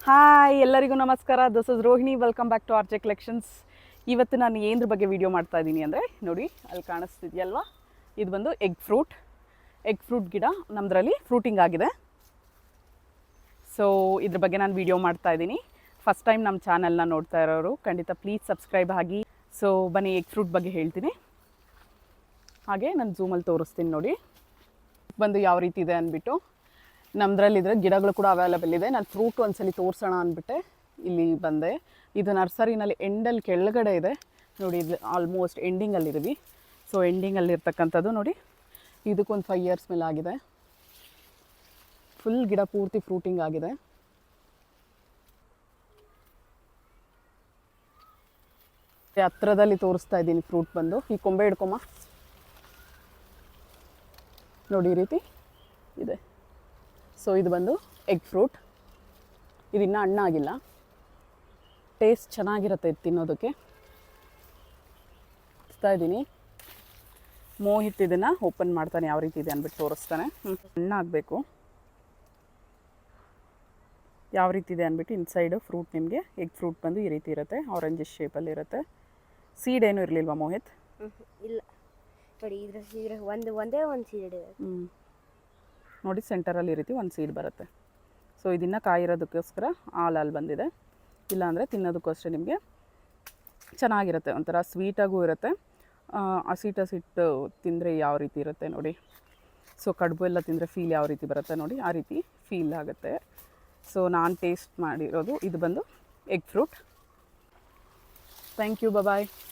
Hi ಎಲ್ಲರಿಗೂ ನಮಸ್ಕಾರ. This is Rohini. Welcome back to RJ collections. ಇವತ್ತು ನಾನು ಏನ್ರ ಬಗ್ಗೆ ವಿಡಿಯೋ ಮಾಡ್ತಾ ಇದ್ದೀನಿ ಅಂದರೆ ನೋಡಿ, ಅಲ್ಲಿ ಕಾಣಿಸ್ತಿದೆಯಲ್ವಾ, ಇದು ಬಂದು ಎಗ್ ಫ್ರೂಟ್ ಗಿಡ ನಮ್ಮದ್ರಲ್ಲಿ ಫ್ರೂಟಿಂಗ್ ಆಗಿದೆ. ಸೊ ಇದ್ರ ಬಗ್ಗೆ ನಾನು ವಿಡಿಯೋ ಮಾಡ್ತಾ ಇದ್ದೀನಿ. ಫಸ್ಟ್ ಟೈಮ್ ನಮ್ಮ ಚಾನಲ್ನ ನೋಡ್ತಾ ಇರೋರು ಖಂಡಿತ ಪ್ಲೀಸ್ ಸಬ್ಸ್ಕ್ರೈಬ್ ಆಗಿ. ಸೊ ಬನ್ನಿ, ಎಗ್ ಫ್ರೂಟ್ ಬಗ್ಗೆ ಹೇಳ್ತೀನಿ, ಹಾಗೆ ನಾನು ಝೂಮಲ್ಲಿ ತೋರಿಸ್ತೀನಿ ನೋಡಿ ಬಂದು ಯಾವ ರೀತಿ ಇದೆ ಅಂದ್ಬಿಟ್ಟು. ನಮ್ಮದ್ರಲ್ಲಿದ್ದರೆ ಗಿಡಗಳು ಕೂಡ ಅವೈಲೇಬಲ್ ಇದೆ. ನಾನು ಫ್ರೂಟ್ ಒಂದ್ಸಲಿ ತೋರಿಸೋಣ ಅಂದ್ಬಿಟ್ಟೆ ಇಲ್ಲಿ ಬಂದೆ. ಇದು ನರ್ಸರಿನಲ್ಲಿ ಎಂಡಲ್ಲಿ ಕೆಳಗಡೆ ಇದೆ ನೋಡಿ. ಇದು ಆಲ್ಮೋಸ್ಟ್ ಎಂಡಿಂಗಲ್ಲಿದ್ದೀವಿ. ಸೊ ಎಂಡಿಂಗಲ್ಲಿರ್ತಕ್ಕಂಥದ್ದು ನೋಡಿ, ಇದಕ್ಕೊಂದು 5 ಇಯರ್ಸ್ ಮೇಲೆ ಆಗಿದೆ. ಫುಲ್ ಗಿಡ ಪೂರ್ತಿ ಫ್ರೂಟಿಂಗ್ ಆಗಿದೆ. ಹತ್ರದಲ್ಲಿ ತೋರಿಸ್ತಾ ಇದ್ದೀನಿ ಫ್ರೂಟ್ ಬಂದು. ಈ ಕೊಂಬೆ ಹಿಡ್ಕೊಮ್ಮ ನೋಡಿ, ಈ ರೀತಿ ಇದೆ. ಸೊ ಇದು ಬಂದು ಎಗ್ ಫ್ರೂಟ್. ಇದಿನ್ನೂ ಹಣ್ಣಾಗಿಲ್ಲ. ಟೇಸ್ಟ್ ಚೆನ್ನಾಗಿರುತ್ತೆ ಇದು ತಿನ್ನೋದಕ್ಕೆ. ಇಡ್ತಾ ಇದ್ದೀನಿ. ಮೋಹಿತ್ ಇದನ್ನು ಓಪನ್ ಮಾಡ್ತಾನೆ, ಯಾವ ರೀತಿ ಇದೆ ಅಂದ್ಬಿಟ್ಟು ತೋರಿಸ್ತಾನೆ. ಹಣ್ಣಾಗಬೇಕು ಯಾವ ರೀತಿ ಇದೆ ಅಂದ್ಬಿಟ್ಟು. ಇನ್ಸೈಡು ಫ್ರೂಟ್ ನಿಮಗೆ ಎಗ್ ಫ್ರೂಟ್ ಬಂದು ಈ ರೀತಿ ಇರುತ್ತೆ, ಆರೆಂಜ್ ಶೇಪಲ್ಲಿ ಇರುತ್ತೆ. ಸೀಡ್ ಏನೂ ಇರಲಿಲ್ವಾ ಮೋಹಿತ್? ಇಲ್ಲ ನೋಡಿ, ಇದ್ರ ಒಂದೇ ಒಂದು ಸೀಡ್ ಇದೆ. ನೋಡಿ, ಸೆಂಟರಲ್ಲಿ ಈ ರೀತಿ ಒಂದು ಸೀಡ್ ಬರುತ್ತೆ. ಸೊ ಇದನ್ನು ಕಾಯಿರೋದಕ್ಕೋಸ್ಕರ ಹಾಲಲ್ಲಿ ಬಂದಿದೆ. ಇಲ್ಲಾಂದರೆ ತಿನ್ನೋದಕ್ಕೋಸ್ಕರ ನಿಮಗೆ ಚೆನ್ನಾಗಿರುತ್ತೆ, ಒಂಥರ ಸ್ವೀಟಾಗೂ ಇರುತ್ತೆ. ಹಸಿಟ್ಟು ತಿಂದರೆ ಯಾವ ರೀತಿ ಇರುತ್ತೆ ನೋಡಿ. ಸೊ ಕಡುಬು ಎಲ್ಲ ತಿಂದರೆ ಫೀಲ್ ಯಾವ ರೀತಿ ಬರುತ್ತೆ ನೋಡಿ, ಆ ರೀತಿ ಫೀಲ್ ಆಗುತ್ತೆ. ಸೊ ನಾನು ಟೇಸ್ಟ್ ಮಾಡಿರೋದು ಇದು ಬಂದು egg fruit. Thank you, bye.